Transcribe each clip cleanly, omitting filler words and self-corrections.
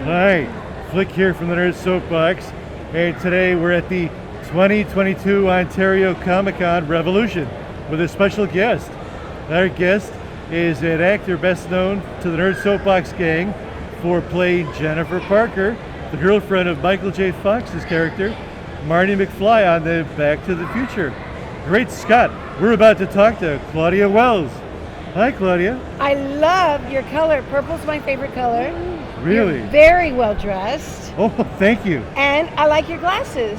Hi, Flick here from the Nerd Soapbox, and today we're at the 2022 Ontario Comic-Con Revolution with a special guest. Our guest is an actor best known to the Nerd Soapbox gang for playing Jennifer Parker, the girlfriend of Michael J. Fox's character, Marty McFly on the Back to the Future. Great Scott, we're about to talk to Claudia Wells. Hi, Claudia. I love your color. Purple's my favorite color. Really? You're very well dressed. Oh, thank you. And I like your glasses.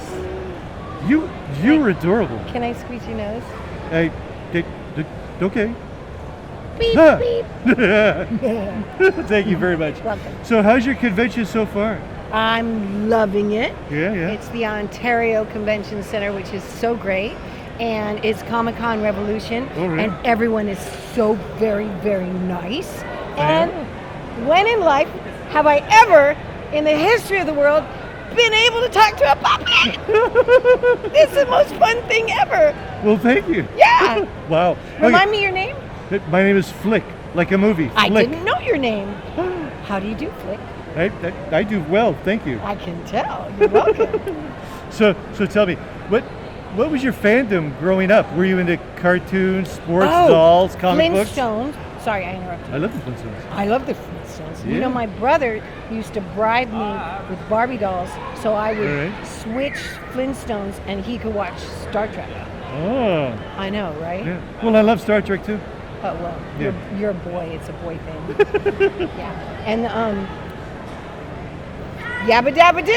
You're adorable. Can I squeeze your nose? Okay. Beep, Ah. beep. Thank you very much. Welcome. So how's your convention so far? I'm loving it. Yeah. It's the Ontario Convention Center, which is so great. And it's Comic-Con Revolution. Oh, really? And everyone is so very, very nice. And when in life have I ever, in the history of the world, been able to talk to a puppet? It's the most fun thing ever. Well, thank you. Yeah. Wow. Remind me your name? My name is Flick, like a movie. I Flick. didn't know your name. How do you do, Flick? I do well, thank you. I can tell. You're welcome. So tell me, what was your fandom growing up? Were you into cartoons, sports, dolls, comic books? Flintstones. Sorry, I interrupted. I love the Flintstones. I love the Flintstones. Yeah. You know, my brother used to bribe me with Barbie dolls so I would switch Flintstones and he could watch Star Trek. Oh. I know, right? Yeah. Well, I love Star Trek too. Oh, well, Yeah. you're a boy. It's a boy thing. Yeah. And, yabba dabba do.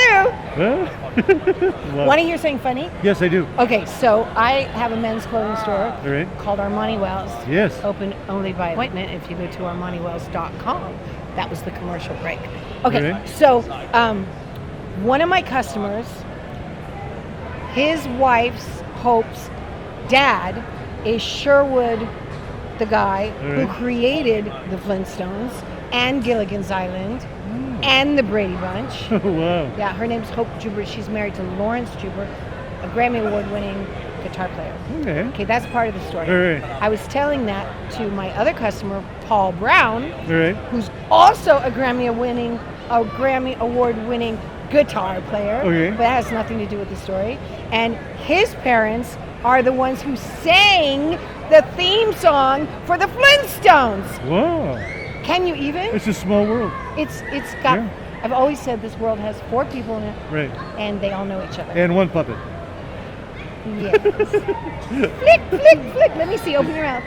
Wow. Want to hear something funny? Yes, I do. Okay, so I have a men's clothing store All right. called Armani Wells. Yes. Open only by appointment if you go to ArmaniWells.com. That was the commercial break. Okay, Right. so one of my customers, his wife's Hope's dad is Sherwood, the guy who Right. created the Flintstones and Gilligan's Island and the Brady Bunch. Oh, wow. Yeah, her name's Hope Juber. She's married to Lawrence Juber, a Grammy Award-winning guitar player. Okay. Okay, that's part of the story. All right. I was telling that to my other customer, Paul Brown, All right. who's also a Grammy Award-winning guitar player. Okay. But that has nothing to do with the story. And his parents are the ones who sang the theme song for the Flintstones. Wow. Can you even? It's a small world. It's got. Yeah. I've always said this world has 4 people in it, Right. and they all know each other. And one puppet. Yes. Flick, flick, flick. Let me see. Open your mouth.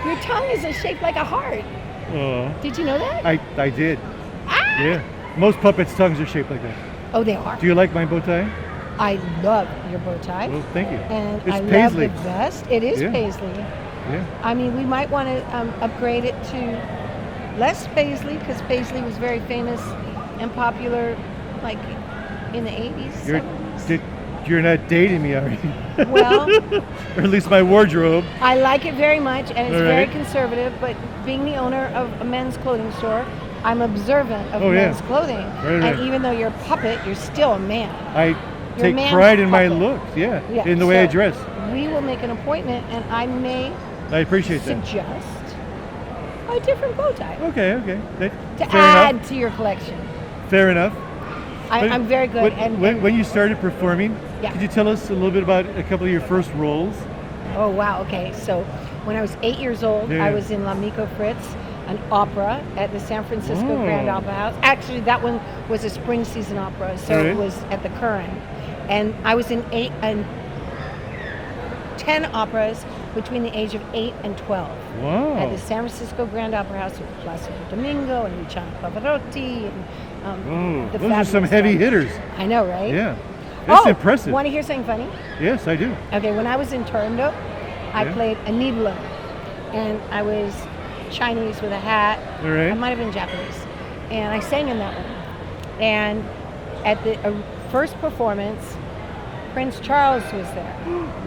Your tongue is shaped like a heart. Oh. Did you know that? I did. Ah! Yeah. Most puppets' tongues are shaped like that. Oh, they are. Do you like my bow tie? I love your bow tie. Well, thank you. And It's I paisley. love the vest. It is Yeah. paisley. Yeah. I mean, we might want to upgrade it to less paisley because paisley was very famous and popular, like in the 80s. You're not dating me, are you? Well, or at least my wardrobe. I like it very much, and it's All very right. conservative. But being the owner of a men's clothing store, I'm observant of Oh, yeah. men's clothing. Right. And even though you're a puppet, you're still a man. I You're a take man's pride in my puppet. looks, yeah, Yeah, in the way I so dress. We will make an appointment, and I may I appreciate that. suggest a different bow tie Okay. to Fair add enough. to your collection. Fair enough. But I'm very good. When you started performing, Yeah. could you tell us a little bit about a couple of your first roles? Oh, wow. Okay. So when I was 8 years old, Yeah. I was in L'Amico Fritz, an opera at the San Francisco Oh. Grand Opera House. Actually, that one was a spring season opera, so Right. it was at the Curran. And I was in 10 operas between the age of 8 and 12. Wow. At the San Francisco Grand Opera House with Placido Domingo and Luciano Pavarotti. And, the Those are some fabulous heavy ones. hitters. I know, right? Yeah. That's Oh, impressive. Want to hear something funny? Yes, I do. Okay, when I was in Toronto, I Yeah. played a Nibelung, and I was Chinese with a hat. All right. I might have been Japanese, and I sang in that one. And at the first performance, Prince Charles was there.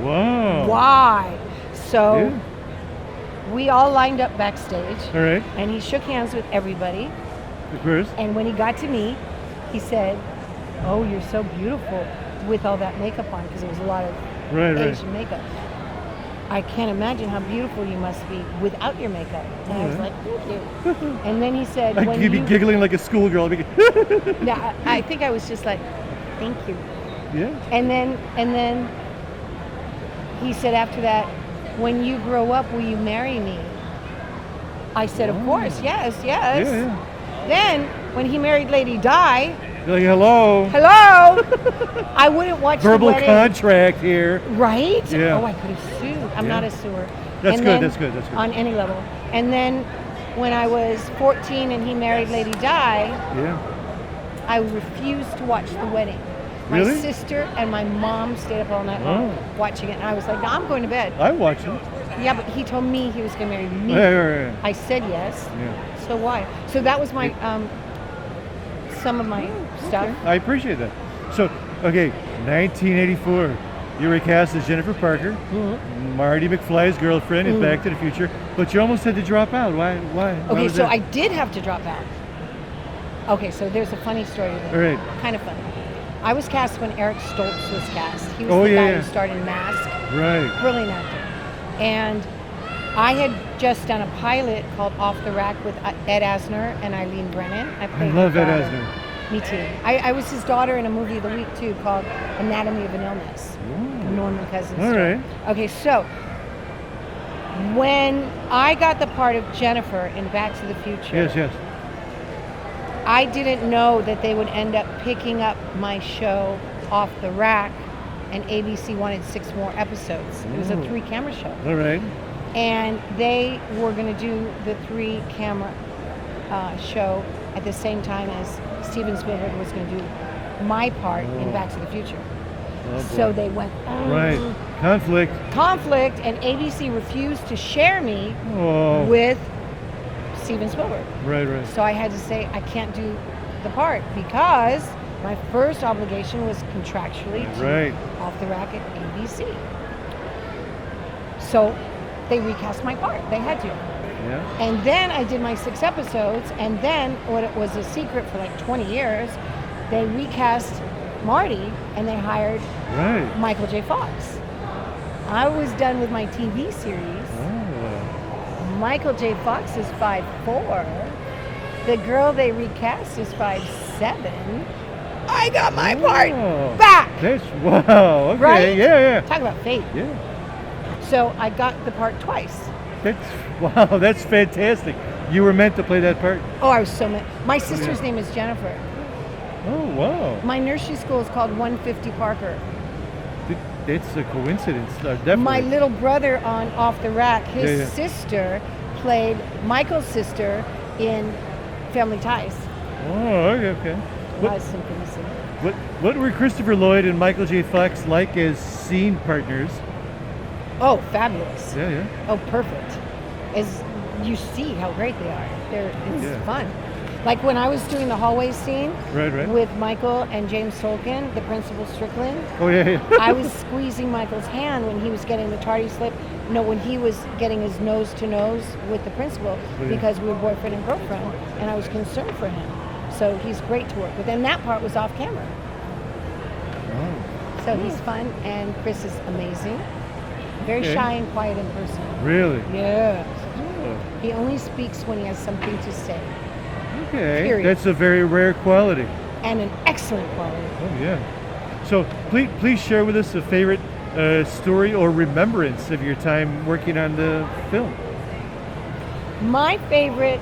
Wow. Why? So Yeah. we all lined up backstage, All right. and he shook hands with everybody. Of course. And when he got to me, he said, "Oh, you're so beautiful with all that makeup on," because there was a lot of Right. Asian makeup. I can't imagine how beautiful you must be without your makeup. And I was like, thank you. And then he said, I'd be giggling like a schoolgirl. No, I think I was just like, thank you. Yeah. And then he said after that, when you grow up, will you marry me? I said, of course, yes. Yeah. Then when he married Lady Di, You're like, hello. I wouldn't watch Verbal the wedding. contract here. Right? Yeah. Oh, I could have sued. I'm not a sewer. That's And good. then- That's good. That's good. On any level. And then when I was 14 and he married Lady Di, Yeah. I refused to watch the wedding. My Really? sister and my mom stayed up all night long watching it, and I was like, no, I'm going to bed. I watch it. Yeah, but he told me he was going to marry me. Right. I said yes. Yeah. So why? So that was my some of my stuff. I appreciate that. So, okay, 1984. You were cast as Jennifer Parker, Marty McFly's girlfriend in Back to the Future, but you almost had to drop out. Why? Why Okay, was so that? I did have to drop out. Okay, so there's a funny story to that. All right. Kind of funny. I was cast when Eric Stoltz was cast. He was Oh, the yeah, guy yeah. who starred in Mask. Right. Brilliant actor. And I had just done a pilot called Off the Rack with Ed Asner and Eileen Brennan. I played love his Ed daughter. Asner. Me too. I was his daughter in a movie of the week too called Anatomy of an Illness. Norman Cousins. All story. right. Okay, so when I got the part of Jennifer in Back to the Future, Yes. I didn't know that they would end up picking up my show Off the Rack, and ABC wanted 6 more episodes. It was a 3-camera show. All right. And they were going to do the 3-camera show at the same time as Steven Spielberg was going to do my part in Back to the Future. Oh, boy. So they went, Right. Conflict. and ABC refused to share me Oh. with Steven Spielberg. Right. So I had to say I can't do the part because my first obligation was contractually to Off the Rack at ABC. So they recast my part. They had to. Yeah. And then I did my 6 episodes, and then what it was a secret for like 20 years, they recast Marty and they hired Michael J. Fox. I was done with my TV series. Oh. Michael J. Fox is 5'4". The girl they recast is 5'7". I got my part back. That's wow. Okay. Right? Yeah. Talk about fate. Yeah. So I got the part twice. That's fantastic. You were meant to play that part. Oh, I was so mad. My sister's name is Jennifer. Oh wow. My nursery school is called 150 Parker. It's a coincidence, definitely. My little brother on Off the Rack, his sister played Michael's sister in Family Ties. Oh, okay. A lot of synchronicity. What were Christopher Lloyd and Michael J. Fox like as scene partners? Oh, fabulous. Yeah. Oh, perfect. As you see how great they are. It's fun. Like when I was doing the hallway scene with Michael and James Tolkien, the principal Strickland. Oh, yeah. I was squeezing Michael's hand when he was getting the tardy slip. No, when he was getting his nose to nose with the principal because we were boyfriend and girlfriend, and I was concerned for him. So he's great to work with. And that part was off camera. Oh. So he's fun, and Chris is amazing. Very shy and quiet in person. Really? Yeah. Oh. He only speaks when he has something to say. Okay. Period. That's a very rare quality. And an excellent quality. Oh, yeah. So please share with us a favorite story or remembrance of your time working on the film. My favorite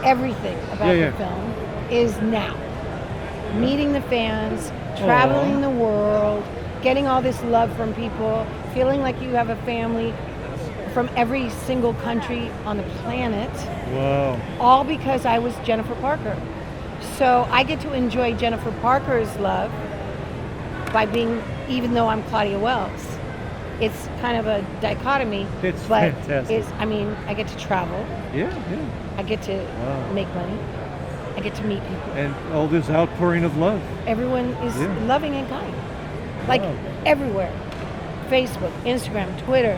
everything about the film is now. Meeting the fans, traveling the world, getting all this love from people, feeling like you have a family from every single country on the planet. Wow. All because I was Jennifer Parker. So I get to enjoy Jennifer Parker's love by being, even though I'm Claudia Wells. It's kind of a dichotomy. It's but fantastic. I get to travel. Yeah. I get to make money. I get to meet people. And all this outpouring of love. Everyone is loving and kind. Like everywhere. Facebook, Instagram, Twitter,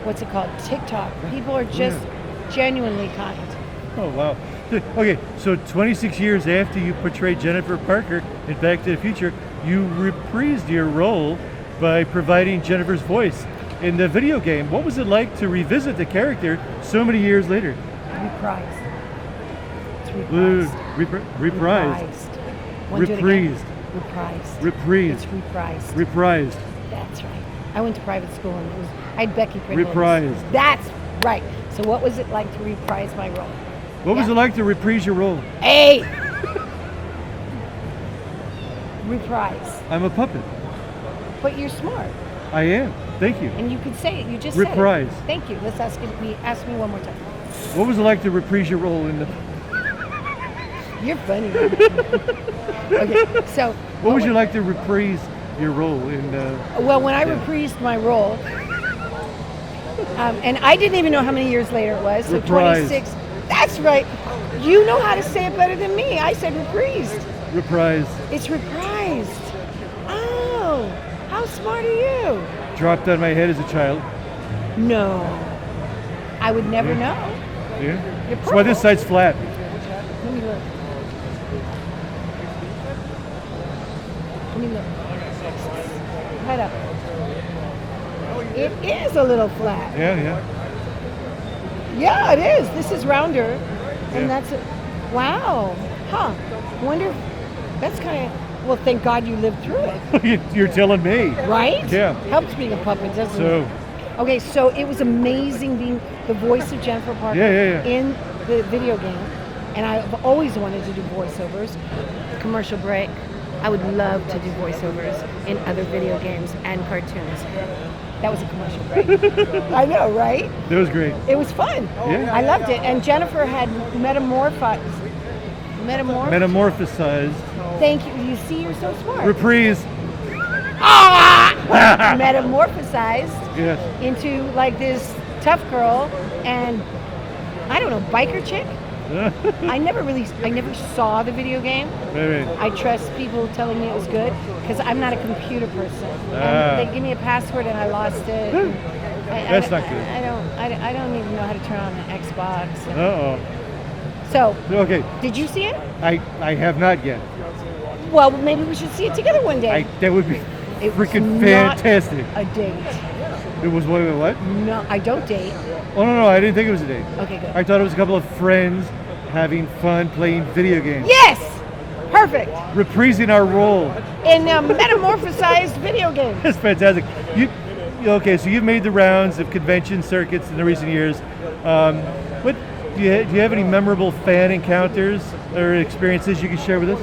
what's it called? TikTok. People are just genuinely kind. Oh, wow. Okay, so 26 years after you portrayed Jennifer Parker in Back to the Future, you reprised your role by providing Jennifer's voice in the video game. What was it like to revisit the character so many years later? Reprised. It's reprised. Reprised. Want to do it again? Reprised. Reprised. Reprised. It's reprised. Reprised. That's right. I went to private school and I had Becky Pringle. Reprised. That's right. So what was it like to reprise my role? What was it like to reprise your role? Hey! Reprise. I'm a puppet. But you're smart. I am. Thank you. And you could say it. You just Reprise. said it. Thank you. Let's ask me one more time. What was it like to reprise your role in the... You're funny. Okay, so... What would you like to reprise your role in the... Well, when I reprised my role, and I didn't even know how many years later it was, so Reprised. 26. That's right. You know how to say it better than me. I said reprised. Reprised. It's reprised. Oh, how smart are you? Dropped on my head as a child. No. I would never know. Yeah. You're That's why this purple. side's flat. Let me look. Let me look. Head up. It is a little flat. Yeah, yeah. Yeah, it is. This is rounder. Yeah. And that's it. Wow. Huh. Wonder. That's kind of. Well, thank God you lived through it. You're telling me. Right? Yeah. Helps being a puppet, doesn't So, it? Okay, so it was amazing being the voice of Jennifer Parker Yeah. in the video game. And I've always wanted to do voiceovers. Commercial break. I would love to do voiceovers in other video games and cartoons. That was a commercial break. I know, right? that was great. It was fun. Yeah. I loved it. And Jennifer had metamorphosized. Metamorphosized. Thank you. You see, you're so smart. Reprise. Metamorphosized Yes. into like this tough girl and I don't know, biker chick. I never saw the video game. Right. I trust people telling me it was good because I'm not a computer person. Ah. And they give me a password and I lost it. And That's not good. I don't even know how to turn on an Xbox. Uh-oh. So, Okay. did you see it? I have not yet. Well, maybe we should see it together one day. That would be It was freaking not fantastic. A date. It was what? No, I don't date. Oh, no, I didn't think it was a date. Okay, good. I thought it was a couple of friends having fun playing video games. Yes! Perfect. Reprising our role. In a metamorphosized video game. That's fantastic. Okay, so you've made the rounds of convention circuits in the recent years. What do you have any memorable fan encounters or experiences you can share with us?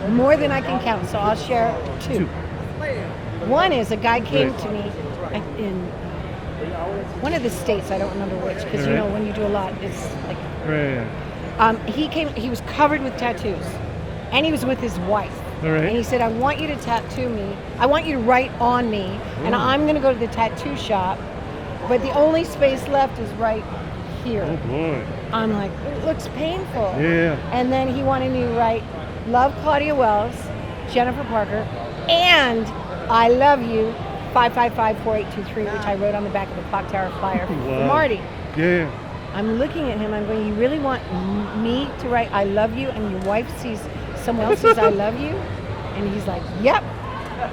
More than I can count, so I'll share two. One is a guy came to me in one of the states, I don't remember which, because you know when you do a lot, it's like. Right. He was covered with tattoos, and he was with his wife. All right. And he said, I want you to tattoo me. I want you to write on me, and I'm going to go to the tattoo shop, but the only space left is right here. Oh boy. I'm like, it looks painful. Yeah. And then he wanted me to write, love Claudia Wells, Jennifer Parker, and I love you, 555-4823, which I wrote on the back of the clock tower flyer for Wow. Marty. Yeah. I'm looking at him, I'm going, you really want me to write I love you and your wife sees someone else says I love you? And he's like, yep,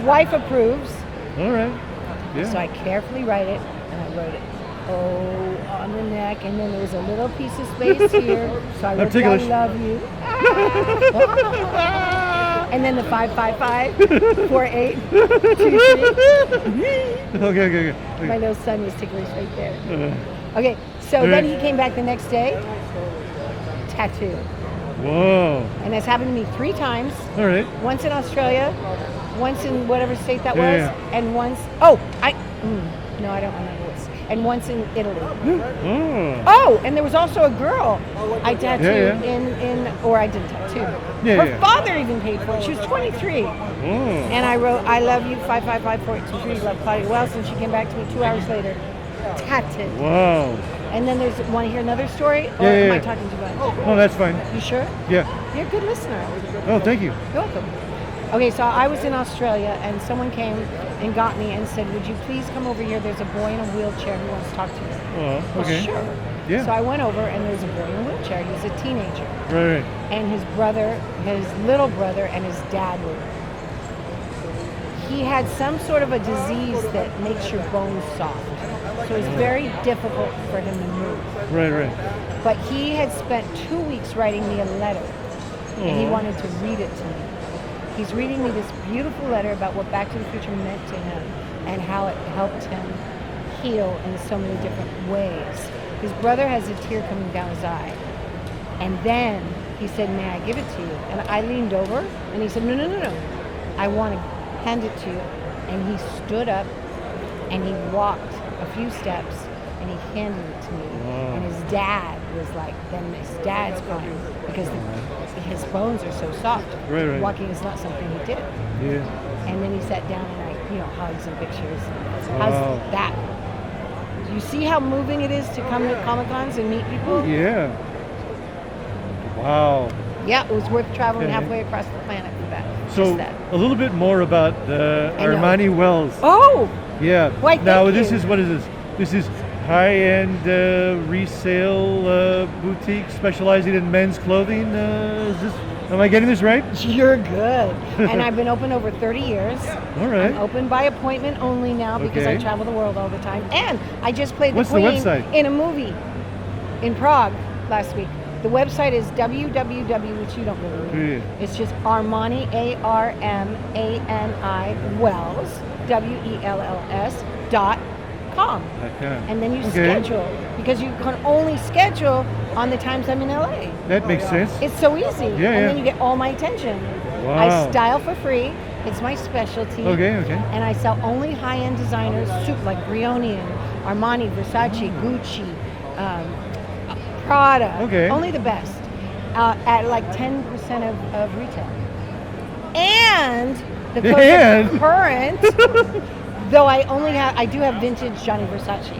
wife approves. All right. Yeah. So I carefully write it, and I wrote it, on the neck, and then there was a little piece of space here, so I wrote I ticklish. love you. And then the 555-4823. Okay. My little son was ticklish right there. Okay, so then he came back the next day, tattoo. Whoa. And that's happened to me 3 times. All right. Once in Australia, once in whatever state that Yeah. was, and once, no, I don't remember what. And once in Italy. Oh. And there was also a girl I tattooed or I didn't tattoo. Her father even paid for it. She was 23. And I wrote, I love you, 555-4823, love Claudia Wells, and she came back to me 2 hours later, tattooed. Wow. And then want to hear another story? Or am I talking too much? No, that's fine. You sure? Yeah. You're a good listener. Oh, thank you. You're welcome. Okay, so I was in Australia and someone came and got me and said, would you please come over here? There's a boy in a wheelchair who wants to talk to you. Oh, okay. Well, sure. Yeah. So I went over and there's a boy in a wheelchair. He was a teenager. Right. And his little brother and his dad were there. he had some sort of a disease that makes your bones soft. So it's very difficult for him to move. Right. But he had spent 2 weeks writing me a letter, and he wanted to read it to me. He's reading me this beautiful letter about what Back to the Future meant to him and how it helped him heal in so many different ways. His brother has a tear coming down his eye. And then he said, "May I give it to you?" And I leaned over, and he said, No. I want to hand it to you." And he stood up, and he walked a few steps, and he handed it to me. And his dad was like, then his dad's crying because his bones are so soft. Right. Walking is not something he did. Yeah. And then he sat down, and I, hugs and pictures. How's that? Do you see how moving it is to come to Comic-Cons and meet people? Yeah. Wow. Yeah, it was worth traveling halfway across the planet for that. So Just that. a little bit more about Armani Wells. Oh! Yeah. Why, now thank this you. is, what is this? This is high-end resale boutique specializing in men's clothing. Am I getting this right? You're good. And I've been open over 30 years. All right. I'm open by appointment only now because I travel the world all the time. And I just played the What's the Queen website? in a movie in Prague last week. The website is www, which you don't really know. Yeah. It's just Armani, ARMANI, Wells, WELLS.com. And then you schedule, because you can only schedule on the times I'm in LA. That makes sense. It's so easy. And then you get all my attention. Wow. I style for free. It's my specialty. Okay. And I sell only high-end designers, like Brioni and Armani, Versace, Gucci, Prada. Okay. Only the best. At like 10% of retail. And the code is current. Though I do have vintage Gianni Versace.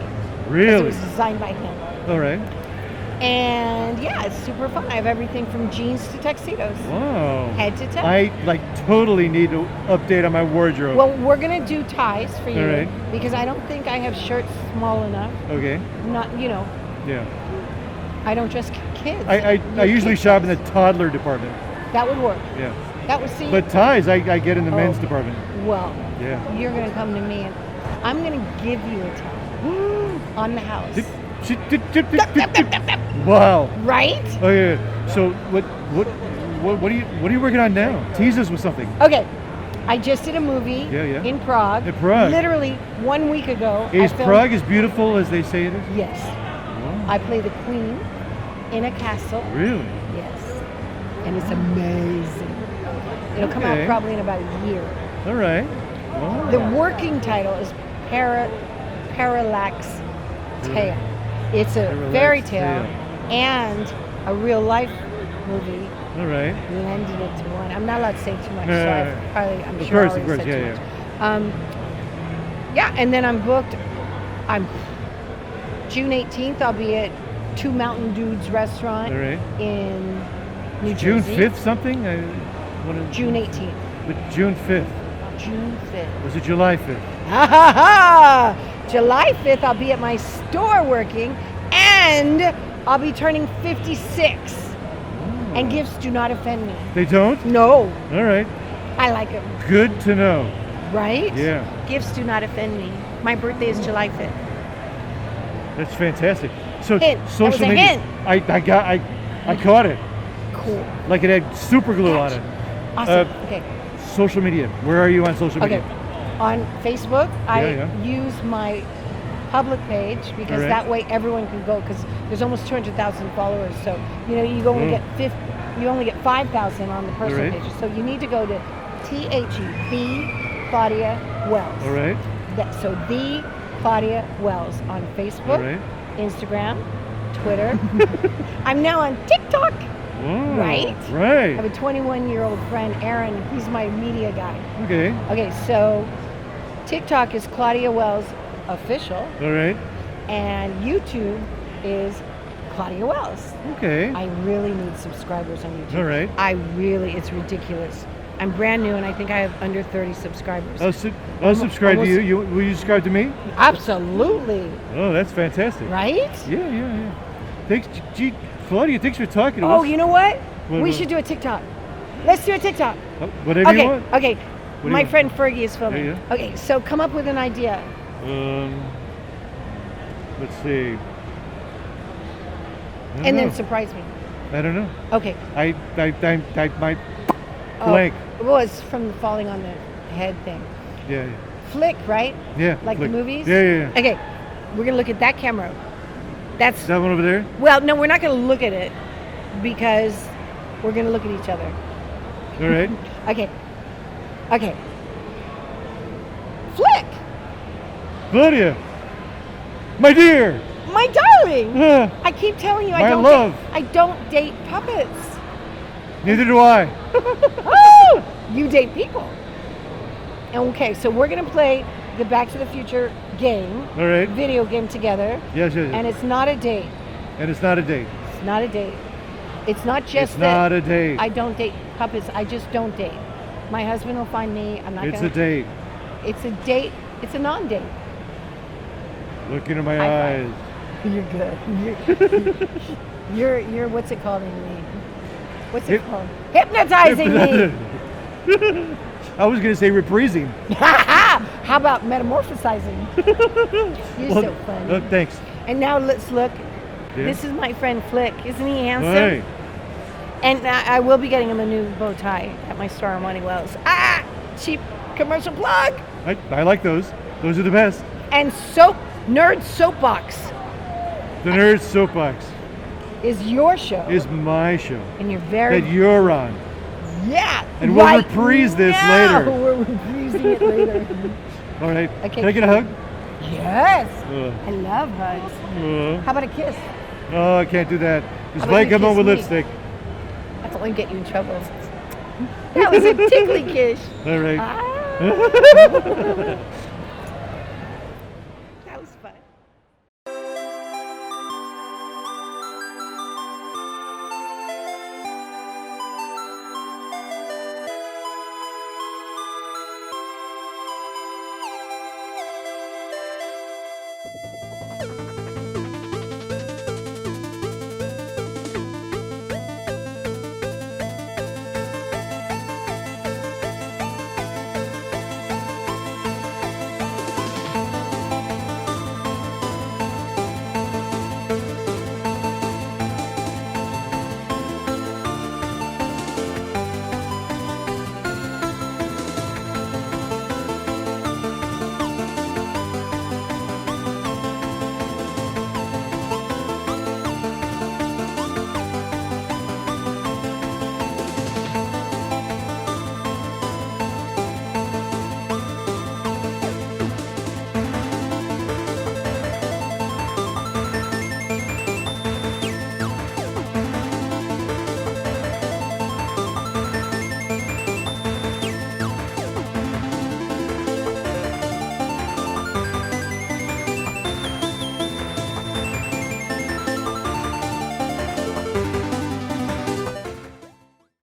Really? It was designed by him. All right. And yeah, it's super fun. I have everything from jeans to tuxedos. Wow. Head to toe. I totally need to update on my wardrobe. Well, we're gonna do ties for you. All right. Because I don't think I have shirts small enough. Okay. Not, Yeah. I don't dress kids. I usually shop in the toddler department. That would work. Yeah. That would see. But ties, I get in the men's department. Well, Yeah. you're gonna come to me and I'm gonna give you a tie on the house. Wow. Right? Oh yeah. So what are you working on now? Tease us with something. Okay. I just did a movie Yeah. in Prague. In Prague. Literally 1 week ago. Is I filmed- Prague as beautiful as they say it is? Yes. Wow. I play the queen in a castle. Really? Yes. And it's amazing. It'll come out Okay. probably in about a year. All right. Wow. The working title is Parallax Tale. It's a Parallax fairy tale Tale. and a real life movie All right. blended into one. I'm not allowed to say too much, so I'm Of sure I course, already said yeah, too much. Yeah, and then I'm booked. I'm June 18th. I'll be at Two Mountain Dudes restaurant All right. in New June Jersey. 5th something? June 18th. But June 5th. June 5th. Was it July 5th? Ha ha ha! July 5th, I'll be at my store working, and I'll be turning 56. And gifts do not offend me. They don't? No, All right. I like them. Good to know. Right? Yeah. Gifts do not offend me. My birthday is July 5th. That's fantastic. So Hint. That was social a media. hint. I caught it. Cool. Like it had super glue on it. Awesome. Okay. Social media. Where are you on social Okay. media? On Facebook, I Yeah. use my public page because Alright. that way everyone can go, because there's almost 200,000 followers. So you only get 5,000 on the personal Alright. pages. So you need to go to the Claudia Wells. All right. So the Claudia Wells on Facebook, All right. Instagram, Twitter. I'm now on TikTok. Wow. Right? I Right. have a 21-year-old friend, Aaron. He's my media guy. Okay. Okay, so TikTok is Claudia Wells Official, All right. and YouTube is Claudia Wells. Okay. I really need subscribers on YouTube. All right. It's ridiculous. I'm brand new, and I think I have under 30 subscribers. I'll subscribe to almost- you. Will you subscribe to me? Absolutely. Oh, that's fantastic. Right? Yeah. Thanks, Claudia. Thanks for talking to us. Oh, you know what? What- We what? should do a TikTok. Let's do a TikTok. Whatever you Okay, want. okay. do My you- friend Fergie is filming. Yeah, Okay, so come up with an idea. Let's see. I don't And know. then surprise me. I don't know. Okay. I might Oh, blank. well, it's from the falling on the head thing. Yeah. Flick, right? Yeah. Like flick. the movies? Yeah. Okay, we're going to look at that camera. That's, Is that one over there? well, no, we're not going to look at it because we're going to look at each other. All right. Okay. Flick, Claudia, my dear. my darling. Ah, I keep telling you My love. I don't date puppets. neither do I. Oh, you date people. Okay, so we're going to play the Back to the Future game, All right. video game together, Yes. and it's not a date. And it's not a date. It's not a date. It's not just It's that not a date. I don't date puppets. I just don't date. My husband will find me. I'm not It's gonna. a date. It's a date. It's a non-date. Look into my High eyes. five. You're good. You're what's it called in me? What's it Hip- called? Hypnotizing me. I was going to say reprising. How about metamorphosizing? You're Well, so funny. thanks. And now let's look. Yeah. This is my friend Flick. Isn't he handsome? Hey. And I will be getting him a new bow tie at my store on Money Wells. Cheap commercial plug. I like those. Those are the best. And Nerd Soapbox The Nerd Soapbox is your show. is my show And you're very that you're on. yeah. And we'll right reprise this now. later. We're reprising it later. All right. Okay, Can I get a hug? Yes. Uh, I love hugs. uh, How about a kiss? oh, I can't do that. Because How if I about you come home kiss with me? lipstick. That's only get you in trouble. That was a tickly kiss. All right. Ah.